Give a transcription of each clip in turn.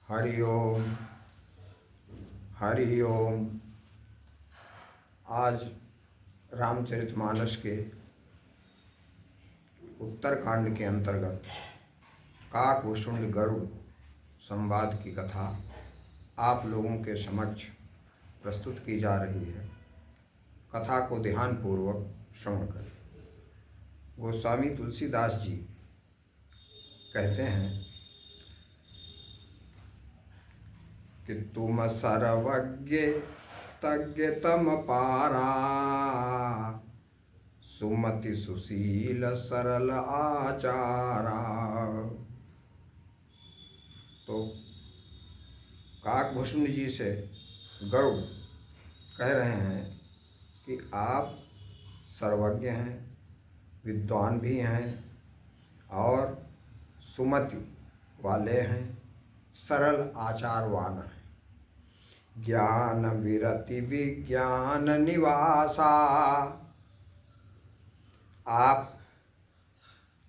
हरि ओम हरि ओम। आज रामचरितमानस के उत्तरकांड के अंतर्गत काकभूषुंड गरुड़ संवाद की कथा आप लोगों के समक्ष प्रस्तुत की जा रही है। कथा को ध्यानपूर्वक श्रवण करें। गोस्वामी तुलसीदास जी कहते हैं कि तुम सर्वज्ञ तज्ञ तम पारा, सुमति सुशील सरल आचारा। तो काकभूषुंड जी से गरुड़ कह रहे हैं कि आप सर्वज्ञ हैं, विद्वान भी हैं और सुमति वाले हैं, सरल आचारवान हैं। ज्ञान विरति विज्ञान निवासा, आप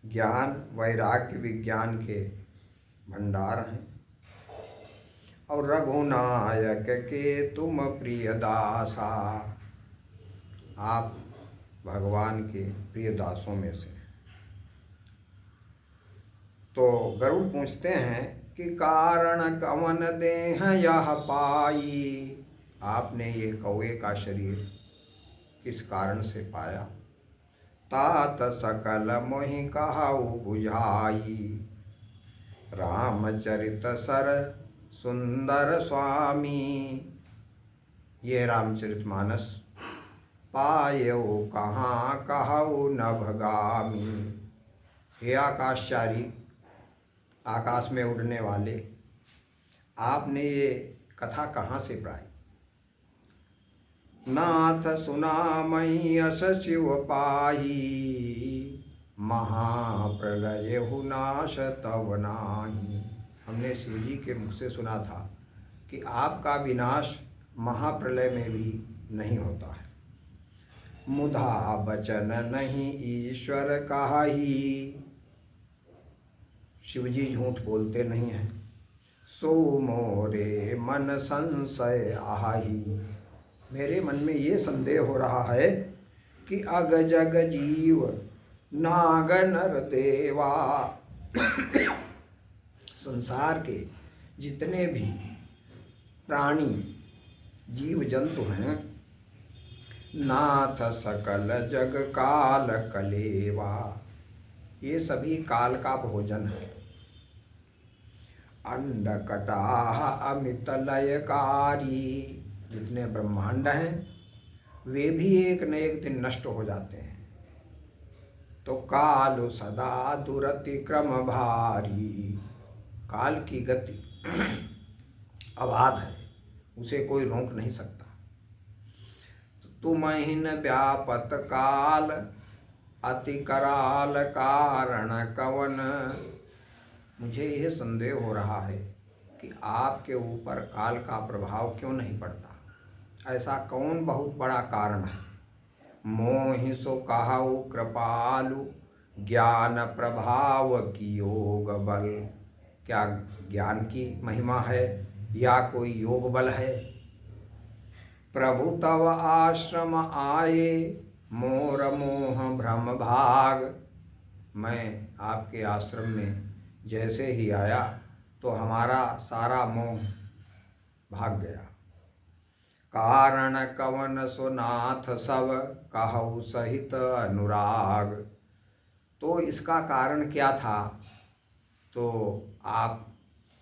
ज्ञान वैराग्य विज्ञान के भंडार हैं और रघुनायक के तुम प्रिय दासा, आप भगवान के प्रिय दासों में से। तो गरुड़ पूछते हैं कि कारण कवन देह यह पाई, आपने ये कौवे का शरीर किस कारण से पाया। तात सकल मोहि कहाऊ बुझाई, रामचरित सर सुंदर स्वामी। ये रामचरितमानस पायो कहाँ कहाऊ न भगामी। हे आकाशचारी, आकाश में उड़ने वाले, आपने ये कथा कहाँ से पाई। नाथ सुना मई अस शिव पाही, महाप्रलय हु नाश तव नाही। हमने शिव जी के मुख से सुना था कि आपका विनाश महाप्रलय में भी नहीं होता है। मुधा बचन नहीं ईश्वर काहि, शिवजी झूठ बोलते नहीं हैं। सो मोरे मन संशय आही, मेरे मन में ये संदेह हो रहा है कि अग जग जीव नाग नर देवा, संसार के जितने भी प्राणी जीव जंतु हैं, नाथ सकल जग काल कलेवा, ये सभी काल का भोजन है। अंडकटाह अमित लयकारी, जितने ब्रह्मांड हैं वे भी एक न एक दिन नष्ट हो जाते हैं। तो काल सदा दुरति क्रम भारी, काल की गति अबाध है, उसे कोई रोक नहीं सकता। तुमहिन व्यापत काल अति कराल कारण कवन, मुझे यह संदेह हो रहा है कि आपके ऊपर काल का प्रभाव क्यों नहीं पड़ता। ऐसा कौन बहुत बड़ा कारण है। मोहि सो कहाऊ कृपालु, ज्ञान प्रभाव की योग बल, क्या ज्ञान की महिमा है या कोई योग बल है। प्रभु तव आश्रम आए मोर मोह भ्रम भाग, मैं आपके आश्रम में जैसे ही आया तो हमारा सारा मोह भाग गया। कारण कवन सो नाथ सब कहु सहित अनुराग, तो इसका कारण क्या था। तो आप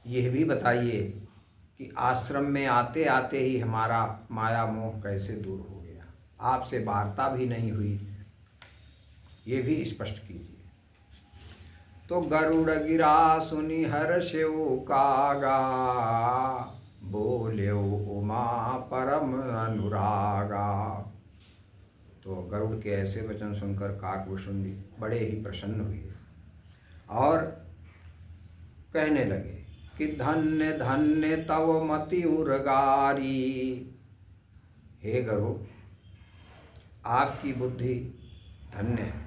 यह भी बताइए कि आश्रम में आते आते ही हमारा माया मोह कैसे दूर हो गया, आपसे वार्ता भी नहीं हुई, ये भी स्पष्ट कीजिए। तो गरुड़ गिरा सुनि हर्षेउ कागा, बोले उमा परम अनुरागा। तो गरुड़ के ऐसे वचन सुनकर काकभूषुंड बड़े ही प्रसन्न हुए और कहने लगे कि धन्य धन्य तव मति उर्गारी। हे गरुड़, आपकी बुद्धि धन्य है।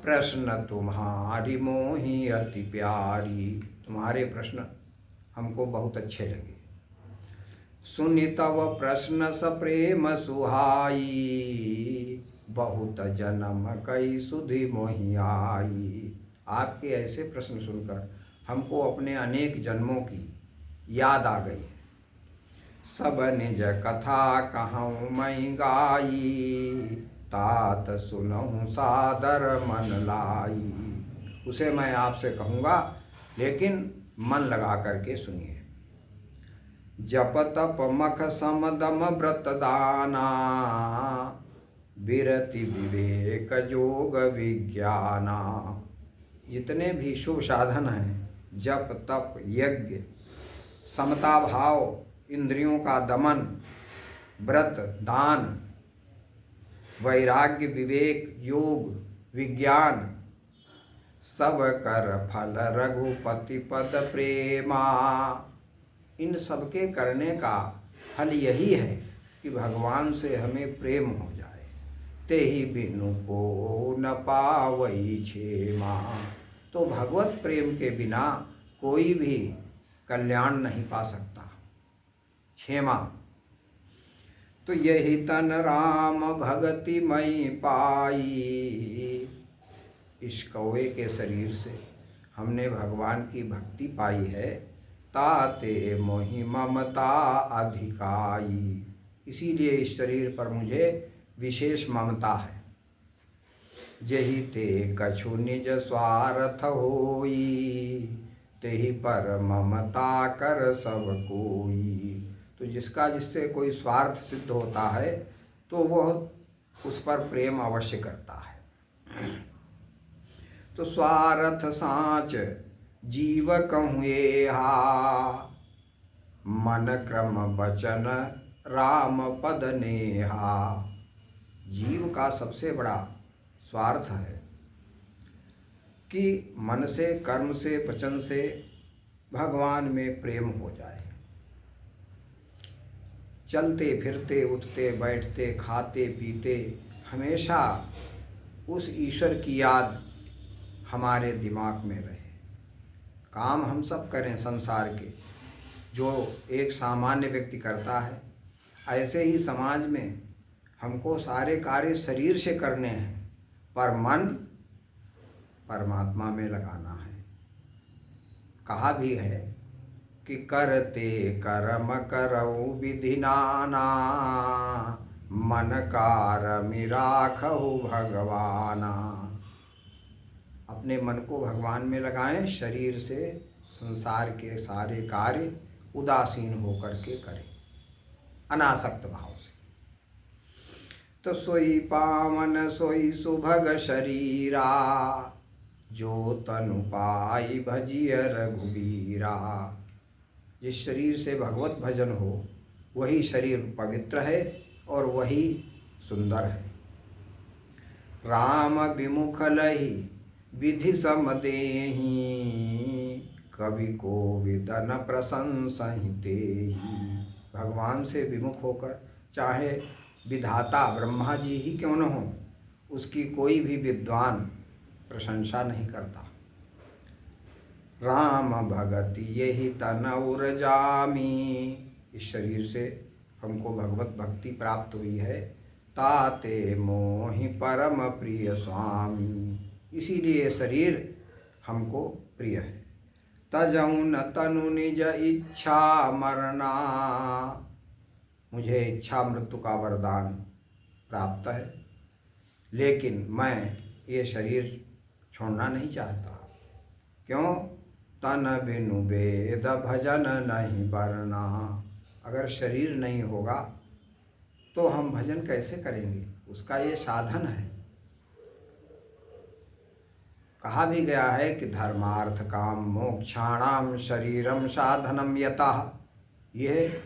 प्रश्न तुम्हारी मोहि अति प्यारी, तुम्हारे प्रश्न हमको बहुत अच्छे लगे। सुनि तव प्रश्न सप्रेम सुहाई, बहुत जन्म कई सुधि मोहि आई। आपके ऐसे प्रश्न सुनकर हमको अपने अनेक जन्मों की याद आ गई। सब निज कथा कहूँ मैं गाई, तात सुनऊँ सादर मन लाई। उसे मैं आपसे कहूँगा, लेकिन मन लगा करके सुनिए। जप तप मख समदम व्रत दाना, विरति विवेक जोग विज्ञाना। जितने भी शुभ साधन हैं, जप तप यज्ञ, समता भाव, इंद्रियों का दमन, व्रत दान, वैराग्य विवेक योग विज्ञान, सब कर फल रघुपति पद प्रेमा। इन सबके करने का फल यही है कि भगवान से हमें प्रेम हो जाए। तेहि बिनु को न पावई क्षेमा। तो भगवत प्रेम के बिना कोई भी कल्याण नहीं पा सकता। क्षेमा। तो यही तन राम भगति मई पाई। इस कौवे के शरीर से हमने भगवान की भक्ति पाई है। ताते मोहि ममता अधिकाई। इसीलिए इस शरीर पर मुझे विशेष ममता है। जेहि ते कछु निज स्वार्थ होई, तेहि पर ममता कर सब कोई। तो जिसका जिससे कोई स्वार्थ सिद्ध होता है तो वह उस पर प्रेम अवश्य करता है। तो स्वार्थ साँच जीव कहूँ एहा, मन क्रम वचन राम पद नेहा। जीव का सबसे बड़ा स्वार्थ है कि मन से कर्म से वचन से भगवान में प्रेम हो जाए। चलते फिरते उठते बैठते खाते पीते हमेशा उस ईश्वर की याद हमारे दिमाग में रहे। काम हम सब करें संसार के, जो एक सामान्य व्यक्ति करता है, ऐसे ही समाज में हमको सारे कार्य शरीर से करने हैं, पर मन परमात्मा में लगाना है। कहा भी है कि करते कर्म करऊ विधि नाना, मन कारमि राखहु भगवाना। अपने मन को भगवान में लगाएं, शरीर से संसार के सारे कार्य उदासीन होकर के करें, अनासक्त भाव से। तो सोई पावन सोई सुभग शरीरा, जो तनु पाई भजिय रघुबीरा। जिस शरीर से भगवत भजन हो वही शरीर पवित्र है और वही सुंदर है। राम विमुख लहि विधि सम देहि, कवि को विदन प्रशंसहि तेहि। भगवान से विमुख होकर चाहे विधाता ब्रह्मा जी ही क्यों न हो, उसकी कोई भी विद्वान प्रशंसा नहीं करता। राम भगति यही तन उर जामी। इस शरीर से हमको भगवत भक्ति प्राप्त हुई है। ताते मोहि परम प्रिय स्वामी। इसीलिए शरीर हमको प्रिय है। तजऊ न तनु निज इच्छा मरना। मुझे इच्छा मृत्यु का वरदान प्राप्त है, लेकिन मैं ये शरीर छोड़ना नहीं चाहता। क्यों? तन बिनु वेद भजन नहीं बरना। अगर शरीर नहीं होगा तो हम भजन कैसे करेंगे? उसका ये साधन है। कहा भी गया है कि धर्मार्थ काम मोक्षाणाम शरीरम साधनम यतः। यह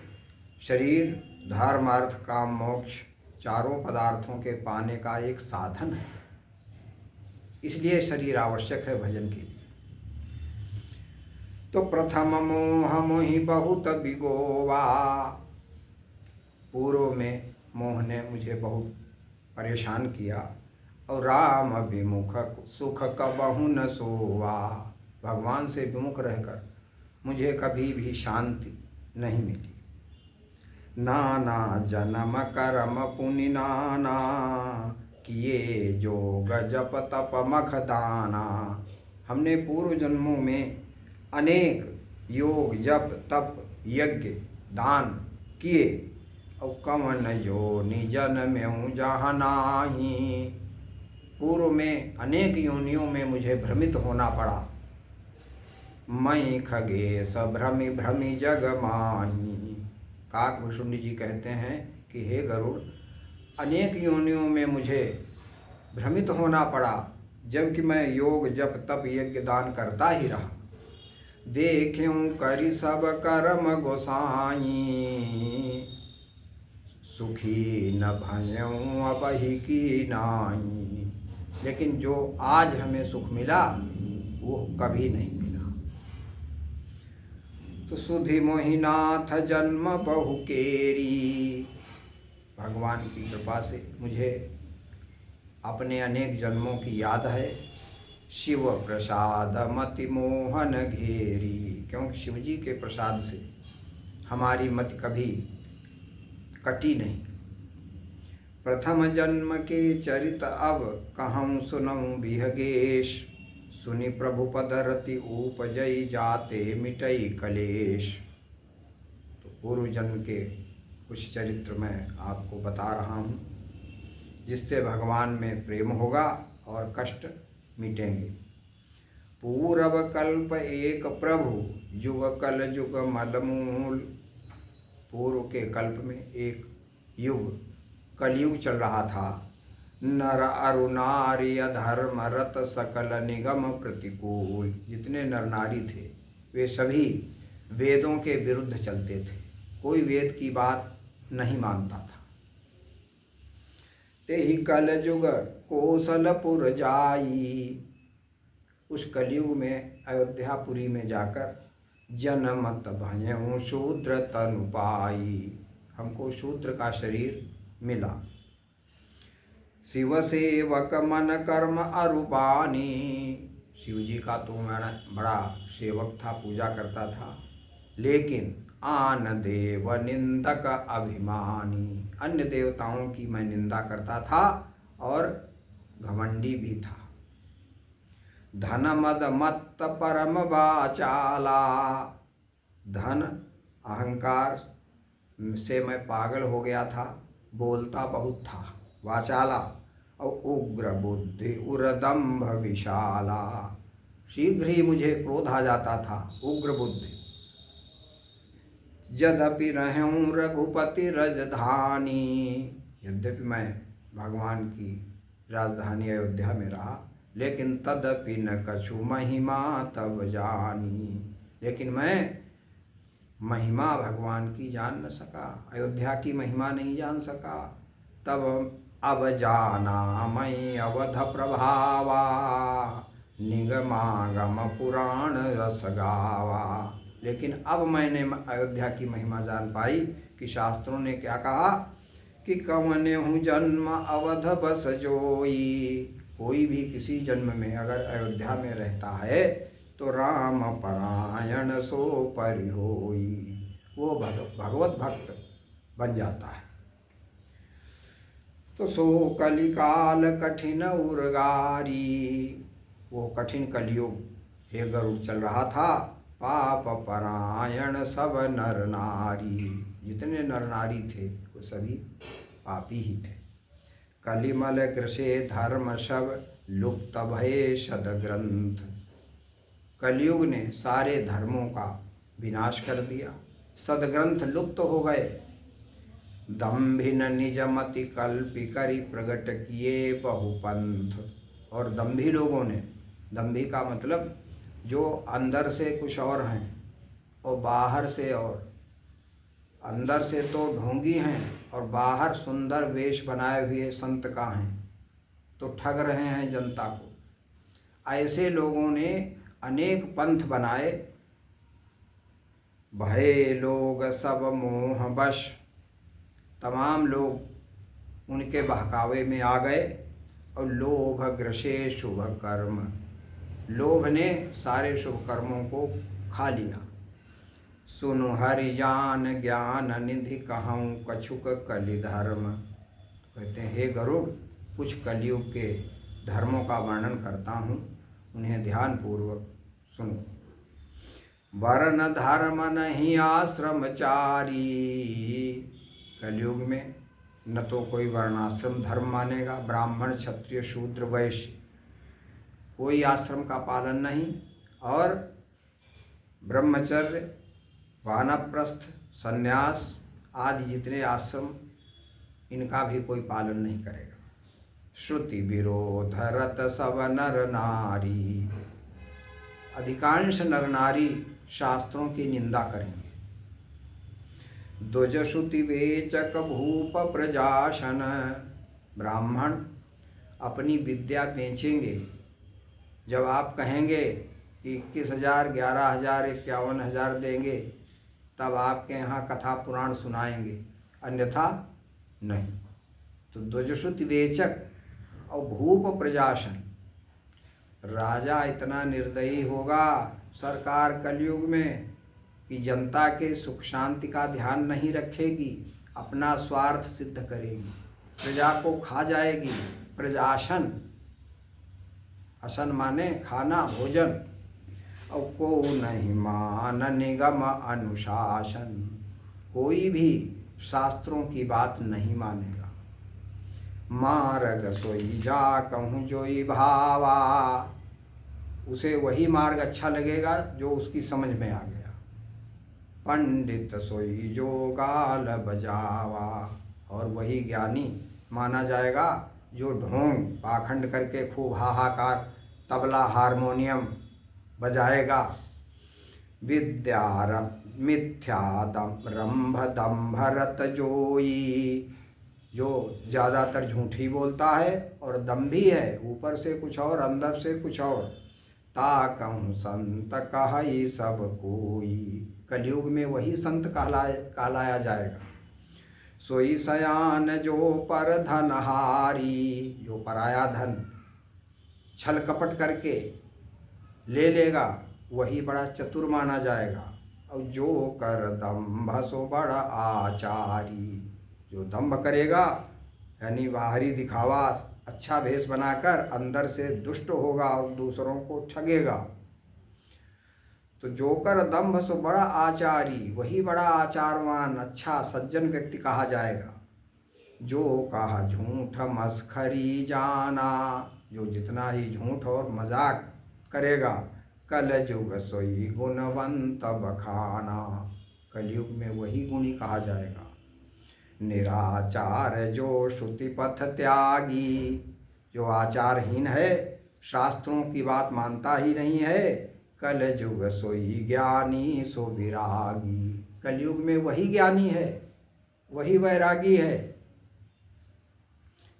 शरीर धर्म अर्थ काम मोक्ष चारों पदार्थों के पाने का एक साधन है। इसलिए शरीर आवश्यक है भजन के लिए। तो प्रथम मोह मोहि बहुत बिगोवा। पूर्व में मोह ने मुझे बहुत परेशान किया। और राम विमुख सुख कबहु न सोवा। भगवान से विमुख रहकर मुझे कभी भी शांति नहीं मिली। नाना जन्म कर्म पुनि नाना, किए जोग जप तप मख दाना। हमने पूर्व जन्मों में अनेक योग जप तप यज्ञ दान किए, और कवन जो निजन में जहाँ नाही। पूर्व में अनेक योनियों में मुझे भ्रमित होना पड़ा। मई खगेश भ्रमि भ्रमि जग माही। काक भुषुंडी जी कहते हैं कि हे गरुड़, अनेक योनियों में मुझे भ्रमित होना पड़ा, जबकि मैं योग जप तप यज्ञ दान करता ही रहा। देख्यूं करि सब कर्म गोसाई, सुखी न भयऊं अबहि की नाई। लेकिन जो आज हमें सुख मिला वो कभी नहीं मिला। तो सुधि मोहिनाथ जन्म बहु केरी। भगवान की कृपा से मुझे अपने अनेक जन्मों की याद है। शिव प्रसाद मति मोहन घेरी। क्योंकि शिव जी के प्रसाद से हमारी मति कभी कटी नहीं। प्रथम जन्म के चरित अब कहूँ सुनऊँ बिहगेश, सुनि प्रभु पद रति उपजई जाते मिटई कलेश। तो पूर्व जन्म के कुछ चरित्र मैं आपको बता रहा हूँ, जिससे भगवान में प्रेम होगा और कष्ट मिटेंगे। पूर्व कल्प एक प्रभु, युग कल युग मलमूल। पूर्व के कल्प में एक युग कलयुग चल रहा था। नर अरु नारी अधर्म रत सकल निगम प्रतिकूल। जितने नर नारी थे वे सभी वेदों के विरुद्ध चलते थे, कोई वेद की बात नहीं मानता था। तेहि कल युग कौशलपुर जाई। उस कलयुग में अयोध्यापुरी में जाकर जनमत भयऊं शूद्र तनु पाई। हमको शूद्र का शरीर मिला। शिव सेवक मन कर्म अरुबानी। शिव जी का तो मैं बड़ा सेवक था, पूजा करता था, लेकिन आन देव निंदक अभिमानी। अन्य देवताओं की मैं निंदा करता था और घमंडी भी था। धन मद मत्त परम वाचाला। धन अहंकार से मैं पागल हो गया था, बोलता बहुत था, वाचाला। और उग्र बुद्धि उरदम्भ विशाला। शीघ्र ही मुझे क्रोध आ जाता था, उग्र बुद्धि। यद्यपि रहूं रघुपति राजधानी। यद्यपि मैं भगवान की राजधानी अयोध्या में रहा, लेकिन तदपि न कछु महिमा तब जानी। लेकिन मैं महिमा भगवान की जान न सका, अयोध्या की महिमा नहीं जान सका। तब अब जाना मैं अवध प्रभावा, निगमागम पुराण रस गावा। लेकिन अब मैंने अयोध्या की महिमा जान पाई कि शास्त्रों ने क्या कहा कि कवने हूँ जन्म अवध बस जोई। कोई भी किसी जन्म में अगर अयोध्या में रहता है तो राम परायण सो परिहोई, वो भगवत भक्त बन जाता है। तो सो कलिकाल कठिन उर्गारी। वो कठिन कलियुग हे गरुड़ चल रहा था। पाप परायण सब नर नारी। जितने नर नारी थे वो सभी पापी ही थे। कलिमल कृषे धर्म सब लुप्त भये सदग्रंथ। कलयुग ने सारे धर्मों का विनाश कर दिया, सदग्रंथ लुप्त हो गए। दम्भिन निजमति कल्पि करि प्रगट किए बहुपंथ। और दम्भी लोगों ने, दम्भी का मतलब जो अंदर से कुछ और हैं और बाहर से और, अंदर से तो ढोंगी हैं और बाहर सुंदर वेश बनाए हुए संत का हैं, तो ठग रहे हैं जनता को। ऐसे लोगों ने अनेक पंथ बनाए। भय लोग सब मोह वश। तमाम लोग उनके बहकावे में आ गए। और लोभ ग्रसे शुभ कर्म। लोभ ने सारे शुभ कर्मों को खा लिया। सुनु हरि जान ज्ञान निधि कहूँ कछुक कलि धर्म। कहते हैं हे गरुड़, कुछ कलयुग के धर्मों का वर्णन करता हूँ, उन्हें ध्यानपूर्वक सुनो। वर्ण धर्म नहीं आश्रमचारी। कलयुग में न तो कोई वर्णाश्रम धर्म मानेगा, ब्राह्मण क्षत्रिय शूद्र वैश्य, कोई आश्रम का पालन नहीं, और ब्रह्मचर्य वानप्रस्थ संन्यास आदि जितने आश्रम, इनका भी कोई पालन नहीं करेगा। श्रुति विरोध रत सब नर नारी। अधिकांश नर नारी शास्त्रों की निंदा करेंगे। द्वज श्रुति वेचक भूप प्रजाशन। ब्राह्मण अपनी विद्या बेचेंगे। जब आप कहेंगे कि 21,000, 11,000, 51,000 देंगे, तब आपके यहाँ कथा पुराण सुनाएंगे, अन्यथा नहीं। तो द्वजश्रुति वेचक और भूप प्रजाशन। राजा इतना निर्दयी होगा सरकार कलयुग में कि जनता के सुख शांति का ध्यान नहीं रखेगी, अपना स्वार्थ सिद्ध करेगी, प्रजा को खा जाएगी। प्रजाशन, असन माने खाना, भोजन। और को नहीं मान निगम अनुशासन। कोई भी शास्त्रों की बात नहीं मानेगा। मार्ग सोई जा कहूँ जोई भावा। उसे वही मार्ग अच्छा लगेगा जो उसकी समझ में आ गया। पंडित सोई जो गाल बजावा। और वही ज्ञानी माना जाएगा जो ढोंग पाखंड करके खूब हाहाकार तबला हारमोनियम बजाएगा। विद्या मिथ्या रंभ दम्भरत जोई। जो ज़्यादातर झूठी बोलता है और दम्भी है, ऊपर से कुछ और अंदर से कुछ और। ताकहूँ संत कहई सब कोई। कलयुग में वही संत कहलाया जाएगा। सोई सयान जो पर धनहारी। जो पराया धन छल कपट करके ले लेगा, वही बड़ा चतुर माना जाएगा। और जो कर दम्भ सो बड़ा आचारी। जो दम्भ करेगा यानी बाहरी दिखावा, अच्छा भेष बनाकर अंदर से दुष्ट होगा और दूसरों को ठगेगा। तो जो कर दम्भ सो बड़ा आचारी, वही बड़ा आचारवान अच्छा सज्जन व्यक्ति कहा जाएगा। जो कहा झूठ मस्खरी जाना। जो जितना ही झूठ और मजाक करेगा, कल युग सोई गुणवंत बखाना। कलयुग में वही गुणी कहा जाएगा। निराचार जो श्रुति पथ त्यागी। जो आचारहीन है, शास्त्रों की बात मानता ही नहीं है, कल युग सोई ज्ञानी सो विरागी। कलयुग में वही ज्ञानी है, वही वैरागी है।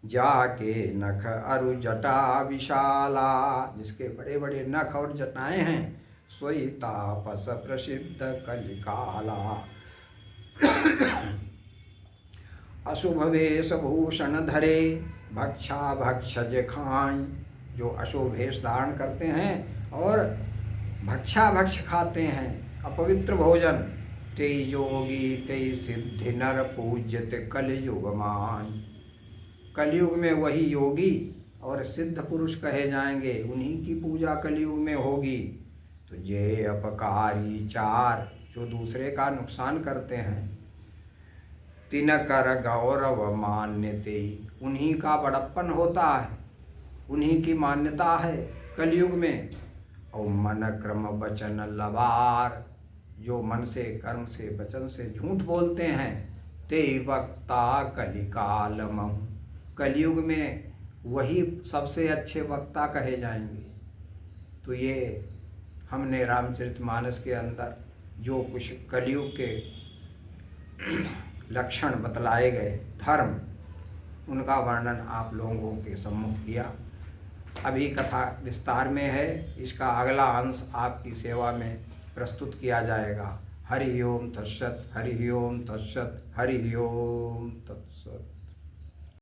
जाके नख अरु जटा विशाला। जिसके बड़े बड़े नख और जटाएं हैं, सोई तापस प्रसिद्ध कलिकाला। अशुभ वेश भूषण धरे भक्षा भक्षज खाएं। जो अशुभ वेश धारण करते हैं और भक्षा भक्ष खाते हैं, अपवित्र भोजन। ते योगी ते सिद्धि नर पूज्यते कलयुग मान। कलयुग में वही योगी और सिद्ध पुरुष कहे जाएंगे, उन्हीं की पूजा कलयुग में होगी। तो जे अपकारी चार। जो दूसरे का नुकसान करते हैं, तिन कर गौरव मान्यते। उन्हीं का बड़प्पन होता है, उन्हीं की मान्यता है कलयुग में। और मन क्रम वचन लबार। जो मन से कर्म से वचन से झूठ बोलते हैं, ते वक्ता कलिकाल महु। कलयुग में वही सबसे अच्छे वक्ता कहे जाएंगे। तो ये हमने रामचरितमानस के अंदर जो कुछ कलयुग के लक्षण बतलाए गए, धर्म, उनका वर्णन आप लोगों के सम्मुख किया। अभी कथा विस्तार में है, इसका अगला अंश आपकी सेवा में प्रस्तुत किया जाएगा। हरि ओम तत्सत, हरि ओम तत्सत, हरि ओम तत्सत।